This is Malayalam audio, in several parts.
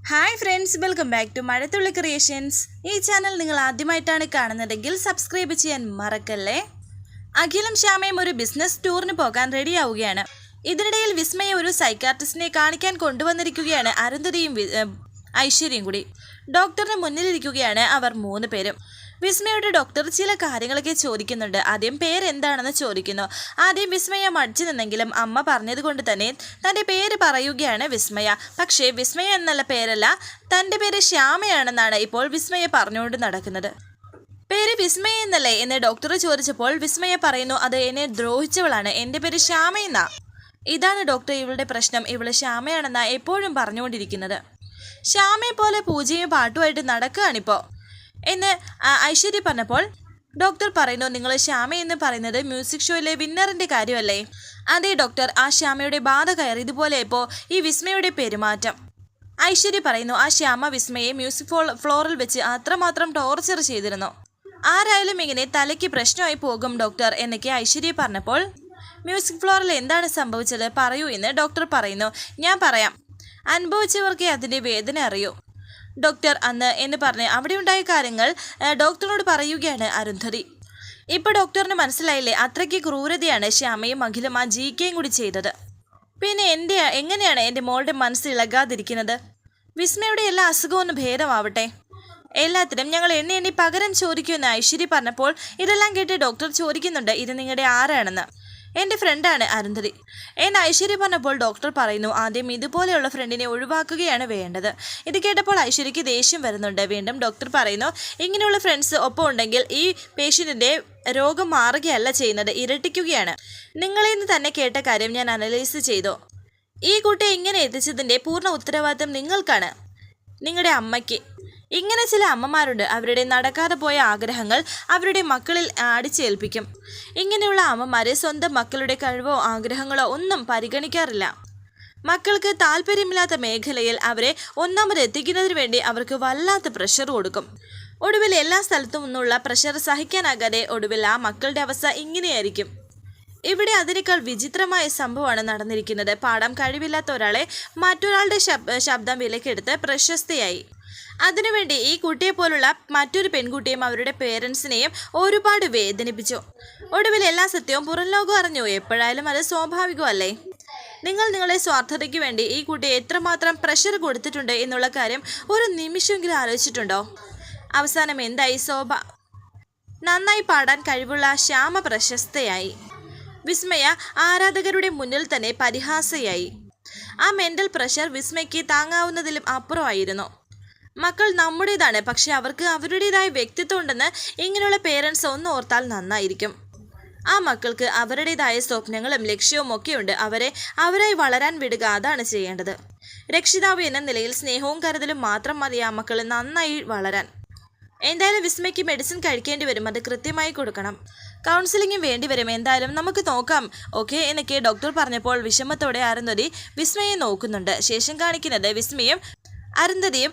Hi friends, welcome back to Mazhathulli creations. ഈ ചാനൽ നിങ്ങൾ ആദ്യമായിട്ടാണ് കാണുന്നതെങ്കിൽ സബ്സ്ക്രൈബ് ചെയ്യാൻ മറക്കല്ലേ. അഖിലും ശ്യാമയും ഒരു ബിസിനസ് ടൂറിന് പോകാൻ റെഡിയാവുകയാണ്. ഇതിനിടയിൽ വിസ്മയെ ഒരു സൈക്കാട്രിസ്റ്റിനെ കാണിക്കാൻ കൊണ്ടുവന്നിരിക്കുകയാണ് അരുന്ധതിയും ഐശ്വര്യയും കൂടി. ഡോക്ടറിന് മുന്നിലിരിക്കുകയാണ് അവർ 3 പേരും. വിസ്മയുടെ ഡോക്ടർ ചില കാര്യങ്ങളൊക്കെ ചോദിക്കുന്നുണ്ട്. ആദ്യം പേരെന്താണെന്ന് ചോദിക്കുന്നു. ആദ്യം വിസ്മയ മടിച്ചു നിന്നെങ്കിലും അമ്മ പറഞ്ഞത് കൊണ്ട് തന്നെ തൻ്റെ പേര് പറയുകയാണ് വിസ്മയ. പക്ഷേ വിസ്മയ എന്നുള്ള പേരല്ല, തൻ്റെ പേര് ശ്യാമയാണെന്നാണ് ഇപ്പോൾ വിസ്മയ പറഞ്ഞുകൊണ്ട് നടക്കുന്നത്. പേര് വിസ്മയ എന്നല്ലേ എന്ന് ഡോക്ടർ ചോദിച്ചപ്പോൾ വിസ്മയ പറയുന്നു, അത് എന്നെ ദ്രോഹിച്ചവളാണ്, എൻ്റെ പേര് ശ്യാമയെന്നാ. ഇതാണ് ഡോക്ടർ ഇവളുടെ പ്രശ്നം, ഇവള് ശ്യാമയാണെന്നാ എപ്പോഴും പറഞ്ഞുകൊണ്ടിരിക്കുന്നത്. ശ്യാമയെ പോലെ പൂജയും പാട്ടുമായിട്ട് നടക്കുകയാണിപ്പോൾ എന്ന് ഐശ്വര്യ പറഞ്ഞപ്പോൾ ഡോക്ടർ പറയുന്നു, നിങ്ങൾ ശ്യാമ എന്ന് പറയുന്നത് മ്യൂസിക് ഷോയിലെ വിന്നറിൻ്റെ കാര്യമല്ലേ? അതേ ഡോക്ടർ, ആ ശ്യാമയുടെ ബാധ കയറി ഇതുപോലെ ഇപ്പോൾ ഈ വിസ്മയുടെ പെരുമാറ്റം. ഐശ്വര്യ പറയുന്നു, ആ ശ്യാമ വിസ്മയെ മ്യൂസിക് ഫ്ലോറിൽ വെച്ച് അത്രമാത്രം ടോർച്ചർ ചെയ്തിരുന്നു. ആരായാലും ഇങ്ങനെ തലയ്ക്ക് പ്രശ്നമായി പോകും ഡോക്ടർ എന്നൊക്കെ ഐശ്വര്യ പറഞ്ഞപ്പോൾ മ്യൂസിക് ഫ്ലോറിൽ എന്താണ് സംഭവിച്ചത് പറയൂ എന്ന് ഡോക്ടർ പറയുന്നു. ഞാൻ പറയാം, അനുഭവിച്ചവർക്കേ അതിൻ്റെ വേദന അറിയൂ ഡോക്ടർ അന്ന് എന്ന് പറഞ്ഞ് അവിടെ ഉണ്ടായ കാര്യങ്ങൾ ഡോക്ടറിനോട് പറയുകയാണ് അരുന്ധതി. ഇപ്പോൾ ഡോക്ടറിന് മനസ്സിലായില്ലേ, അത്രയ്ക്ക് ക്രൂരതയാണ് ശ്യാമയും അഖിലും ആ GKയും കൂടി ചെയ്തത്. പിന്നെ എങ്ങനെയാണ് എൻ്റെ മോളുടെ മനസ്സ് ഇളകാതിരിക്കുന്നത്? വിസ്മയുടെ എല്ലാ അസുഖവും ഒന്ന് ഭേദമാവട്ടെ, എല്ലാത്തിനും ഞങ്ങൾ എണ്ണി പകരം ചോദിക്കുമെന്ന് ഐശ്വര്യ പറഞ്ഞപ്പോൾ ഇതെല്ലാം കേട്ട് ഡോക്ടർ ചോദിക്കുന്നുണ്ട്, ഇത് നിങ്ങളുടെ ആരാണെന്ന്. എൻ്റെ ഫ്രണ്ടാണ് അരുന്ധതി എന്ന് ഐശ്വര്യ പറഞ്ഞപ്പോൾ ഡോക്ടർ പറയുന്നു, ആദ്യം ഇതുപോലെയുള്ള ഫ്രണ്ടിനെ ഒഴിവാക്കുകയാണ് വേണ്ടത്. ഇത് കേട്ടപ്പോൾ ഐശ്വര്യയ്ക്ക് ദേഷ്യം വരുന്നുണ്ട്. വീണ്ടും ഡോക്ടർ പറയുന്നു, ഇങ്ങനെയുള്ള ഫ്രണ്ട്സ് ഒപ്പം ഉണ്ടെങ്കിൽ ഈ പേഷ്യൻറ്റിൻ്റെ രോഗം മാറുകയല്ല ചെയ്യുന്നത്, ഇരട്ടിക്കുകയാണ്. നിങ്ങളിൽ നിന്ന് തന്നെ കേട്ട കാര്യം ഞാൻ അനലൈസ് ചെയ്തു. ഈ കുട്ടിയെ ഇങ്ങനെ എത്തിച്ചതിൻ്റെ പൂർണ്ണ ഉത്തരവാദിത്തം നിങ്ങൾക്കാണ്, നിങ്ങളുടെ അമ്മയ്ക്ക്. ഇങ്ങനെ ചില അമ്മമാരുണ്ട്, അവരുടെ നടക്കാതെ പോയ ആഗ്രഹങ്ങൾ അവരുടെ മക്കളിൽ അടിച്ചേൽപ്പിക്കും. ഇങ്ങനെയുള്ള അമ്മമാരെ സ്വന്തം മക്കളുടെ കഴിവോ ആഗ്രഹങ്ങളോ ഒന്നും പരിഗണിക്കാറില്ല. മക്കൾക്ക് താല്പര്യമില്ലാത്ത മേഖലയിൽ അവരെ ഒന്നാമത് എത്തിക്കുന്നതിന് വേണ്ടി അവർക്ക് വല്ലാത്ത പ്രഷർ കൊടുക്കും. ഒടുവിൽ എല്ലാ സ്ഥലത്തു നിന്നുള്ള പ്രഷർ സഹിക്കാനാകാതെ ഒടുവിൽ ആ മക്കളുടെ അവസ്ഥ ഇങ്ങനെയായിരിക്കും. ഇവിടെ അതിനേക്കാൾ വിചിത്രമായ സംഭവമാണ് നടന്നിരിക്കുന്നത്. പാടാൻ കഴിവില്ലാത്ത ഒരാളെ മറ്റൊരാളുടെ ശബ്ദം വിലക്കെടുത്ത് പ്രശസ്തയായി. അതിനുവേണ്ടി ഈ കുട്ടിയെ പോലുള്ള മറ്റൊരു പെൺകുട്ടിയും അവരുടെ പേരൻസിനെയും ഒരുപാട് വേദനിപ്പിച്ചു. ഒടുവിൽ എല്ലാ സത്യവും പുറം ലോകം അറിഞ്ഞു. എപ്പോഴായാലും അത് സ്വാഭാവികമല്ലേ? നിങ്ങൾ നിങ്ങളുടെ സ്വാർത്ഥതയ്ക്ക് വേണ്ടി ഈ കുട്ടിയെ എത്രമാത്രം പ്രഷർ കൊടുത്തിട്ടുണ്ട് എന്നുള്ള കാര്യം ഒരു നിമിഷമെങ്കിലും ആലോചിച്ചിട്ടുണ്ടോ? അവസാനം എന്തായി? നന്നായി പാടാൻ കഴിവുള്ള ശ്യാമ പ്രശസ്തയായി. വിസ്മയ ആരാധകരുടെ മുന്നിൽ തന്നെ പരിഹാസയായി. ആ മെൻ്റൽ പ്രഷർ വിസ്മയ്ക്ക് താങ്ങാവുന്നതിലും അപ്പുറമായിരുന്നു. മക്കൾ നമ്മുടേതാണ്, പക്ഷെ അവർക്ക് അവരുടേതായ വ്യക്തിത്വം ഉണ്ടെന്ന് ഇങ്ങനെയുള്ള പേരൻസ് ഒന്ന് ഓർത്താൽ നന്നായിരിക്കും. ആ മക്കൾക്ക് അവരുടേതായ സ്വപ്നങ്ങളും ലക്ഷ്യവും ഒക്കെയുണ്ട്. അവരായി വളരാൻ വിടുക, അതാണ് ചെയ്യേണ്ടത്. രക്ഷിതാവ് എന്ന നിലയിൽ സ്നേഹവും കരുതലും മാത്രം മതി ആ മക്കൾ നന്നായി വളരാൻ. എന്തായാലും വിസ്മയ്ക്ക് മെഡിസിൻ കഴിക്കേണ്ടി വരും, അത് കൃത്യമായി കൊടുക്കണം. കൗൺസിലിംഗും വേണ്ടി വരും. എന്തായാലും നമുക്ക് നോക്കാം, ഓക്കെ എന്നൊക്കെ ഡോക്ടർ പറഞ്ഞപ്പോൾ വിഷമത്തോടെ അരുന്ധതി വിസ്മയെ നോക്കുന്നുണ്ട്. ശേഷം കാണിക്കുന്നത് വിസ്മയും അരുന്ധതിയും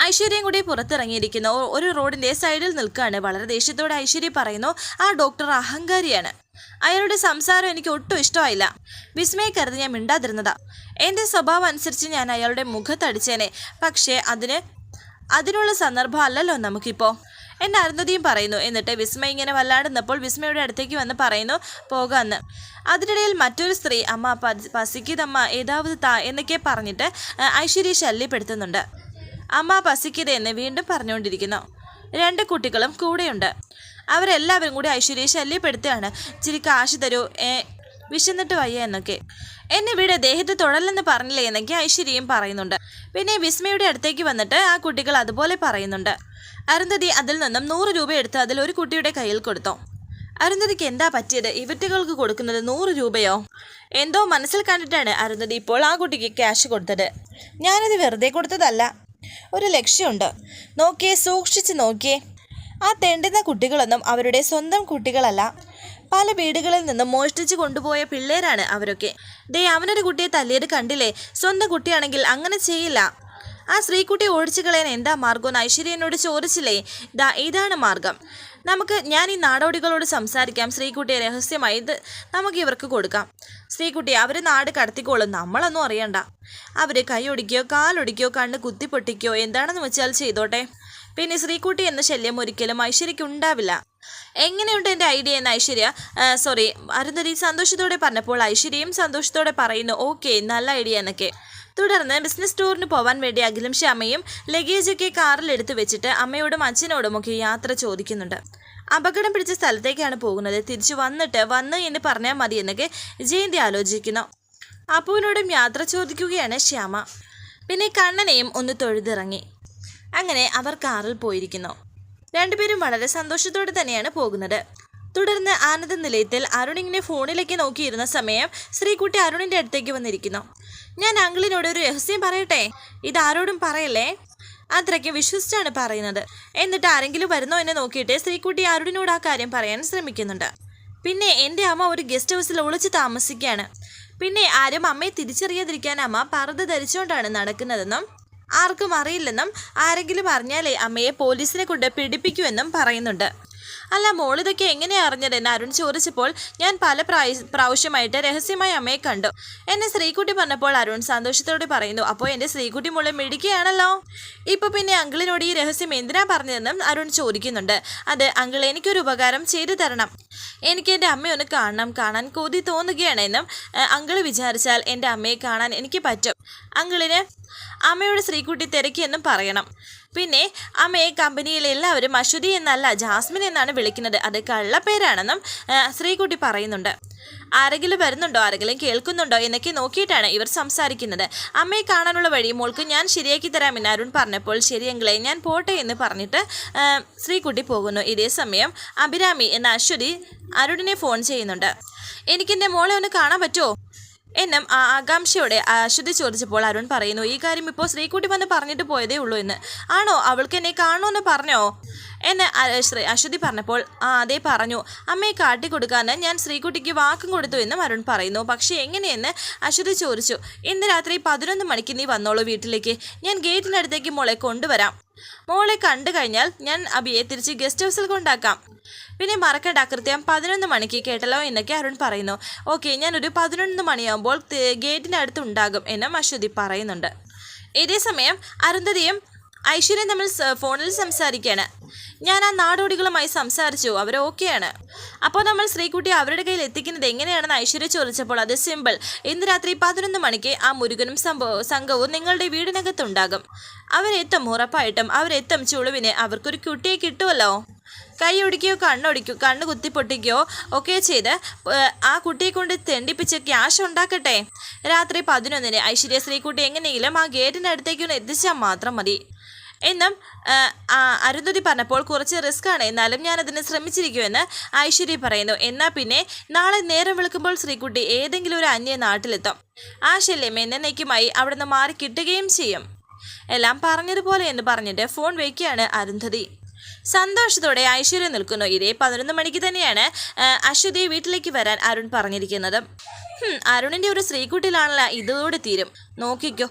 ഐശ്വര്യയും കൂടി പുറത്തിറങ്ങിയിരിക്കുന്നു. ഒരു റോഡിൻ്റെ സൈഡിൽ നിൽക്കുകയാണ്. വളരെ ദേഷ്യത്തോടെ ഐശ്വര്യ പറയുന്നു, ആ ഡോക്ടർ അഹങ്കാരിയാണ്, അയാളുടെ സംസാരം എനിക്ക് ഒട്ടും ഇഷ്ടമായില്ല. വിസ്മയെ കരുതി ഞാൻ മിണ്ടാതിരുന്നതാ. എൻ്റെ സ്വഭാവം അനുസരിച്ച് ഞാൻ അയാളുടെ മുഖത്തടിച്ചേനെ, പക്ഷേ അതിനുള്ള സന്ദർഭം അല്ലല്ലോ നമുക്കിപ്പോൾ എന്ന് അരുന്ധതിയും പറയുന്നു. എന്നിട്ട് വിസ്മയ ഇങ്ങനെ വല്ലാടുന്നപ്പോൾ വിസ്മയുടെ അടുത്തേക്ക് വന്ന് പറയുന്നു, പോകാമെന്ന്. അതിനിടയിൽ മറ്റൊരു സ്ത്രീ, അമ്മ പസിക്കിതമ്മ ഏതാവത് താ എന്നൊക്കെ പറഞ്ഞിട്ട് ഐശ്വര്യ ശല്യപ്പെടുത്തുന്നുണ്ട്. അമ്മ പസിക്കിത എന്ന് വീണ്ടും പറഞ്ഞുകൊണ്ടിരിക്കുന്നു. 2 കുട്ടികളും കൂടെയുണ്ട്. അവരെല്ലാവരും കൂടി ഐശ്വര്യയെ ശല്യപ്പെടുത്തുകയാണ്. ഇച്ചിരി കാശ് തരൂ, വിശന്നിട്ട് വയ്യ എന്നൊക്കെ. എന്നെ വീട് ദേഹത്ത് തൊടലെന്ന് പറഞ്ഞില്ലേ എന്നൊക്കെ ഐശ്വര്യയും പറയുന്നുണ്ട്. പിന്നെ വിസ്മയുടെ അടുത്തേക്ക് വന്നിട്ട് ആ കുട്ടികൾ അതുപോലെ പറയുന്നുണ്ട്. അരുന്ധതി അതിൽ നിന്നും 100 രൂപ എടുത്ത് അതിൽ ഒരു കുട്ടിയുടെ കയ്യിൽ കൊടുത്തു. അരുന്ധതിക്ക് എന്താ പറ്റിയത്? ഇവറ്റുകൾക്ക് കൊടുക്കുന്നത് 100 രൂപയോ? എന്തോ മനസ്സിൽ കണ്ടിട്ടാണ് അരുന്ധതി ഇപ്പോൾ ആ കുട്ടിക്ക് ക്യാഷ് കൊടുത്തത്. ഞാനത് വെറുതെ കൊടുത്തതല്ല, ഒരു ലക്ഷ്യമുണ്ട്. നോക്കിയേ, സൂക്ഷിച്ച് നോക്കിയേ. ആ തെണ്ടുന്ന കുട്ടികളൊന്നും അവരുടെ സ്വന്തം കുട്ടികളല്ല. പല വീടുകളിൽ നിന്നും മോഷ്ടിച്ച് കൊണ്ടുപോയ പിള്ളേരാണ് അവരൊക്കെ. അവനൊരു കുട്ടിയെ തല്ലിയത് കണ്ടില്ലേ? സ്വന്തം കുട്ടിയാണെങ്കിൽ അങ്ങനെ ചെയ്യില്ല. ആ സ്ത്രീക്കുട്ടിയെ ഓടിച്ചു കളയാൻ എന്താ മാർഗം? ഐശ്വര്യ എന്നോട് ചോദിച്ചില്ലേ? ഇതാണ് മാർഗം. ഞാൻ ഈ നാടോടികളോട് സംസാരിക്കാം, ശ്രീകുട്ടിയെ രഹസ്യമായി ഇത് നമുക്ക് ഇവർക്ക് കൊടുക്കാം. ശ്രീകുട്ടി അവർ നാട് കടത്തിക്കോളും, നമ്മളൊന്നും അറിയണ്ട. അവർ കൈയൊടിക്കോ കാലൊടിക്കോ കണ്ണ് കുത്തിപ്പൊട്ടിക്കോ എന്താണെന്ന് വെച്ചാൽ ചെയ്തോട്ടെ. പിന്നെ ശ്രീകുട്ടി എന്ന ശല്യം ഒരിക്കലും ഐശ്വര്യയ്ക്ക് ഉണ്ടാവില്ല. എങ്ങനെയുണ്ട് എൻ്റെ ഐഡിയ എന്ന് അരുന്ധതി സന്തോഷത്തോടെ പറഞ്ഞപ്പോൾ ഐശ്വര്യയും സന്തോഷത്തോടെ പറയുന്നു ഓക്കെ നല്ല ഐഡിയ എന്നൊക്കെ. തുടർന്ന് ബിസിനസ് ടൂറിന് പോവാൻ വേണ്ടി അഖിലും ശ്യാമയും ലഗേജൊക്കെ കാറിൽ എടുത്തു വെച്ചിട്ട് അമ്മയോടും അച്ഛനോടും ഒക്കെ യാത്ര ചോദിക്കുന്നുണ്ട്. അപകടം പിടിച്ച സ്ഥലത്തേക്കാണ് പോകുന്നത്, തിരിച്ചു വന്ന് എന്ന് പറഞ്ഞാൽ മതി എന്നൊക്കെ ജയന്തി ആലോചിക്കുന്നു. അപ്പുവിനോടും യാത്ര ചോദിക്കുകയാണ് ശ്യാമ. പിന്നെ കണ്ണനെയും ഒന്ന് തൊഴുതിറങ്ങി. അങ്ങനെ അവർ കാറിൽ പോയിരിക്കുന്നു. രണ്ടുപേരും വളരെ സന്തോഷത്തോടെ തന്നെയാണ് പോകുന്നത്. തുടർന്ന് ആനന്ദ നിലയത്തിൽ അരുണിങ്ങനെ ഫോണിലേക്ക് നോക്കിയിരുന്ന സമയം ശ്രീകുട്ടി അരുണിൻ്റെ അടുത്തേക്ക് വന്നിരിക്കുന്നു. ഞാൻ അങ്കിളിനോട് ഒരു രഹസ്യം പറയട്ടെ, ഇതാരോടും പറയല്ലേ. അത്രയ്ക്ക് വിശ്വസിച്ചാണ് പറയുന്നത്. എന്നിട്ട് ആരെങ്കിലും വരുന്നോ എന്ന് നോക്കിയിട്ട് ശ്രീകുട്ടി അരുണിനോട് ആ കാര്യം പറയാൻ ശ്രമിക്കുന്നുണ്ട്. പിന്നെ എൻ്റെ അമ്മ ഒരു ഗസ്റ്റ് ഹൗസിൽ ഒളിച്ച് താമസിക്കുകയാണ്. പിന്നെ ആരും അമ്മയെ തിരിച്ചറിയാതിരിക്കാൻ അമ്മ പർദ്ദ ധരിച്ചുകൊണ്ടാണ് നടക്കുന്നതെന്നും ആർക്കും അറിയില്ലെന്നും ആരെങ്കിലും അറിഞ്ഞാലേ അമ്മയെ പോലീസിനെ കൊണ്ട് പിടിപ്പിക്കുമെന്നും പറയുന്നുണ്ട്. അല്ല മോളിതൊക്കെ എങ്ങനെയാണ് അറിഞ്ഞതെന്ന് അരുൺ ചോദിച്ചപ്പോൾ ഞാൻ പല പ്രാവശ്യമായിട്ട് രഹസ്യമായി അമ്മയെ കണ്ടു എന്നെ ശ്രീകുട്ടി പറഞ്ഞപ്പോൾ അരുൺ സന്തോഷത്തോടെ പറയുന്നു. അപ്പോൾ എൻ്റെ ശ്രീകുട്ടി മോളെ മിടിക്കുകയാണല്ലോ. ഇപ്പോൾ പിന്നെ അങ്കിളിനോട് ഈ രഹസ്യം എന്തിനാ പറഞ്ഞതെന്നും അരുൺ ചോദിക്കുന്നുണ്ട്. അത് അങ്കിൾ എനിക്കൊരു ഉപകാരം ചെയ്തു തരണം. എനിക്ക് എൻ്റെ അമ്മയൊന്ന് കാണാൻ കൊതി തോന്നുകയാണെന്നും അങ്കിള് വിചാരിച്ചാൽ എൻ്റെ അമ്മയെ കാണാൻ എനിക്ക് പറ്റും. അങ്കിളിന് അമ്മയോട് ശ്രീകുട്ടി തിരക്കിയെന്നും പറയണം. പിന്നെ അമ്മയെ കമ്പനിയിൽ എല്ലാവരും അശ്വതി എന്നല്ല ജാസ്മിൻ എന്നാണ് വിളിക്കുന്നത്, അത് കള്ളപ്പേരാണെന്നും ശ്രീകുട്ടി പറയുന്നുണ്ട്. ആരെങ്കിലും വരുന്നുണ്ടോ, ആരെങ്കിലും കേൾക്കുന്നുണ്ടോ എന്നൊക്കെ നോക്കിയിട്ടാണ് ഇവർ സംസാരിക്കുന്നത്. അമ്മയെ കാണാനുള്ള വഴി മോൾക്ക് ഞാൻ ശരിയാക്കി തരാമെന്ന് അരുൺ പറഞ്ഞപ്പോൾ ശരിയെങ്കിലേ ഞാൻ പോട്ടെ എന്ന് പറഞ്ഞിട്ട് ശ്രീകുട്ടി പോകുന്നു. ഇതേ സമയം അഭിരാമി എന്ന അശ്വതി അരുണിനെ ഫോൺ ചെയ്യുന്നുണ്ട്. എനിക്കെൻ്റെ മോളെ ഒന്ന് കാണാൻ പറ്റുമോ എന്നും ആകാംക്ഷയോടെ അശ്വതി ചോദിച്ചപ്പോൾ അരുൺ പറയുന്നു ഈ കാര്യം ഇപ്പോൾ ശ്രീകുട്ടി വന്ന് പറഞ്ഞിട്ട് പോയതേ ഉള്ളൂ എന്ന്. ആണോ, അവൾക്ക് എന്നെ കാണുമെന്ന് പറഞ്ഞോ എന്നെ അശ്വതി പറഞ്ഞപ്പോൾ അതേ പറഞ്ഞു. അമ്മയെ കാട്ടിക്കൊടുക്കാൻ ഞാൻ ശ്രീകുട്ടിക്ക് വാക്കും കൊടുത്തു എന്നും അരുൺ പറയുന്നു. പക്ഷേ എങ്ങനെയെന്ന് അശ്വതി ചോദിച്ചു. ഇന്ന് രാത്രി 11 മണിക്ക് നീ വന്നോളൂ വീട്ടിലേക്ക്, ഞാൻ ഗേറ്റിനടുത്തേക്ക് മോളെ കൊണ്ടുവരാം. മോളെ കണ്ടു കഴിഞ്ഞാൽ ഞാൻ അബിയെ തിരിച്ച് ഗസ്റ്റ് ഹൗസിൽ കൊണ്ടാക്കാം. പിന്നെ മറക്കണ്ട കൃത്യം 11 മണിക്ക് കേട്ടല്ലോ എന്നൊക്കെ അരുൺ പറയുന്നു. ഓക്കെ, ഞാനൊരു 11 മണിയാകുമ്പോൾ ഗേറ്റിനടുത്ത് ഉണ്ടാകും എന്നും അശ്വതി പറയുന്നുണ്ട്. ഇതേ സമയം അരുന്ധതിയും ഐശ്വര്യം തമ്മിൽ ഫോണിൽ സംസാരിക്കുകയാണ്. ഞാൻ ആ നാടോടികളുമായി സംസാരിച്ചു, അവർ ഓക്കെയാണ്. അപ്പോൾ നമ്മൾ ശ്രീകുട്ടി അവരുടെ കയ്യിൽ എത്തിക്കുന്നത് എങ്ങനെയാണെന്ന് ഐശ്വര്യ ചോദിച്ചപ്പോൾ അത് സിമ്പിൾ. ഇന്ന് രാത്രി 11 മണിക്ക് ആ മുരുകനും സംഘവും നിങ്ങളുടെ വീടിനകത്തുണ്ടാകും. അവരെത്തും, ഉറപ്പായിട്ടും അവരെത്തും. ചുളുവിന് അവർക്കൊരു കുട്ടിയെ കിട്ടുമല്ലോ. കൈയൊടിക്കുകയോ കണ്ണ് കുത്തിപ്പൊട്ടിക്കുകയോ ഒക്കെ ചെയ്ത് ആ കുട്ടിയെ കൊണ്ട് തെണ്ടിപ്പിച്ച് ക്യാഷ് ഉണ്ടാക്കട്ടെ. രാത്രി 11-ന് ഐശ്വര്യ ശ്രീകുട്ടി എങ്ങനെയെങ്കിലും ആ ഗേറ്റിനടുത്തേക്കൊന്ന് എത്തിച്ചാൽ മാത്രം മതി എന്നും അരുന്ധതി പറഞ്ഞപ്പോൾ കുറച്ച് റിസ്ക്കാണ്, എന്നാലും ഞാനതിന് ശ്രമിച്ചിരിക്കുമെന്ന് ഐശ്വര്യ പറയുന്നു. എന്നാൽ പിന്നെ നാളെ നേരം വെളുക്കുമ്പോൾ ശ്രീകുട്ടി ഏതെങ്കിലും ഒരു അന്യ നാട്ടിലെത്തും. ആ ശല്യം എന്നേക്കുമായി അവിടെ നിന്ന് മാറി കിട്ടുകയും ചെയ്യും. എല്ലാം പറഞ്ഞതുപോലെ എന്ന് പറഞ്ഞിട്ട് ഫോൺ വയ്ക്കുകയാണ് അരുന്ധതി. സന്തോഷത്തോടെ ഐശ്വര്യ നിൽക്കുന്നു. ഇതേ 11 മണിക്ക് തന്നെയാണ് അശ്വതിയെ വീട്ടിലേക്ക് വരാൻ അരുൺ പറഞ്ഞിരിക്കുന്നത്. അരുണിൻ്റെ ഒരു ശ്രീകുട്ടിയിലാണല്ലോ, ഇതോടെ തീരും, നോക്കിക്കോ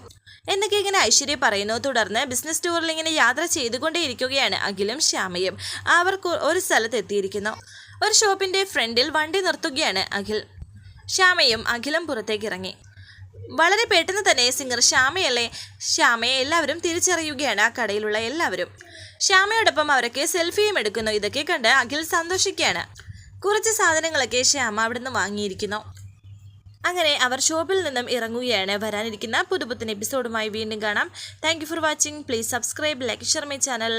എന്നൊക്കെ ഇങ്ങനെ ഐശ്വര്യ പറയുന്നു. തുടർന്ന് ബിസിനസ് ടൂറിൽ ഇങ്ങനെ യാത്ര ചെയ്തുകൊണ്ടേയിരിക്കുകയാണ് അഖിലും ശ്യാമയും. അവർ ഒരു സ്ഥലത്ത് എത്തിയിരിക്കുന്നു. ഒരു ഷോപ്പിൻ്റെ ഫ്രണ്ടിൽ വണ്ടി നിർത്തുകയാണ് അഖിൽ. ശ്യാമയും അഖിലും പുറത്തേക്ക് ഇറങ്ങി. വളരെ പെട്ടെന്ന് തന്നെ സിംഗർ ശ്യാമയല്ലേ, ശ്യാമയെ എല്ലാവരും തിരിച്ചറിയുകയാണ്. ആ കടയിലുള്ള എല്ലാവരും ശ്യാമയോടൊപ്പം അവരൊക്കെ സെൽഫിയും എടുക്കുന്നു. ഇതൊക്കെ കണ്ട് അഖിൽ സന്തോഷിക്കുകയാണ്. കുറച്ച് സാധനങ്ങളൊക്കെ ശ്യാമ അവിടെ നിന്ന് വാങ്ങിയിരിക്കുന്നു. അങ്ങനെ അവർ ഷോപ്പിൽ നിന്നും ഇറങ്ങുകയാണ്. വരാനിരിക്കുന്ന പുതുപുത്തൻ എപ്പിസോഡുമായി വീണ്ടും കാണാം. Thank you for watching. Please subscribe, like, share my channel.